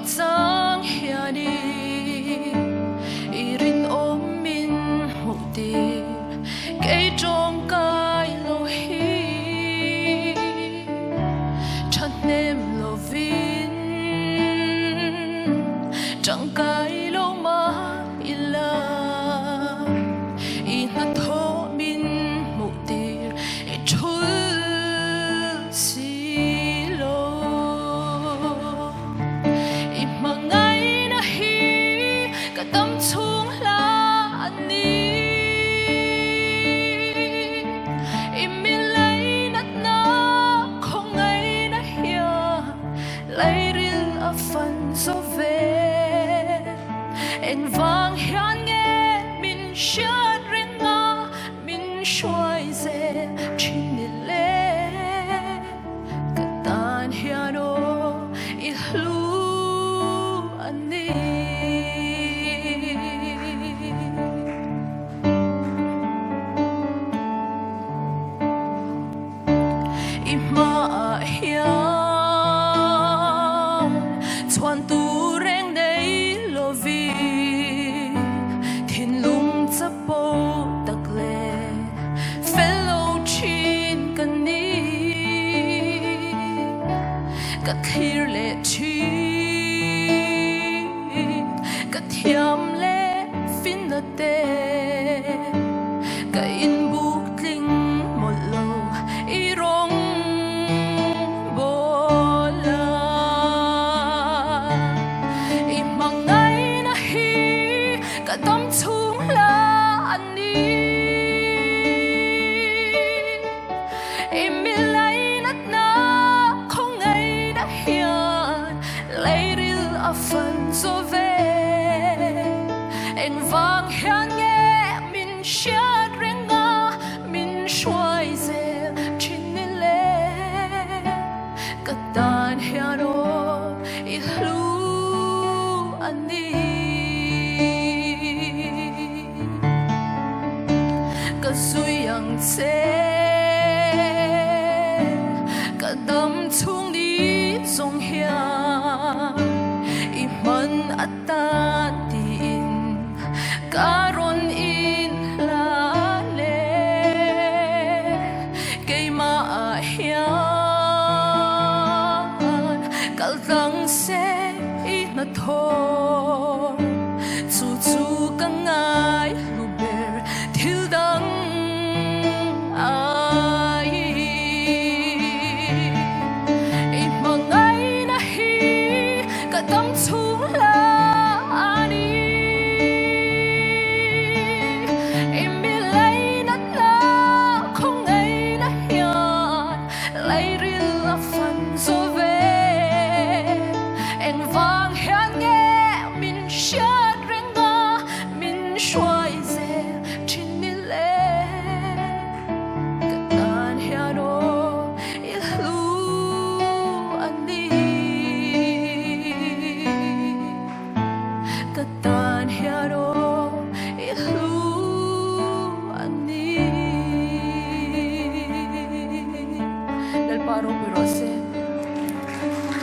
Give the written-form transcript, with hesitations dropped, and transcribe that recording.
sang hiền đi irin ôm min một tir cây trong cài lâu hi chăn nem lâu vin chẳng cài lâu mà ila ina thô min một tir chul tâm chung là anh đi im mi lấy nát na không ngày na hiền lấy riêng ở phần số về em vang hiền nghe mình share riêng ngã mình xoay dễ trên lệ cái tan hiền ô ilu anh đi mà hiền toàn tu rèn đầy lo vi thiên lung chấp bầu đặc lệ fellow chin cần đi các thir lệ chi các thiam lệ fin nợ tê các in buộc linh một lâu y rong tâm chung là anh đi im mi lấy nát na không ngày đã hiền lấy riêng ở phần số về em vang hiền nghe mình share riêng ngã mình xoay dễ trên lệ cái tan hiền ô ilu anh đi cái suy yang chế cái tâm chung đi trong hiền iman atan tin karon in la le kay ma hiền kal tang se ina thor chu chu ka ngai luber thil dang tâm chung là anh đi em mi lấy nát na không ngày na hiền lấy riêng phần rồi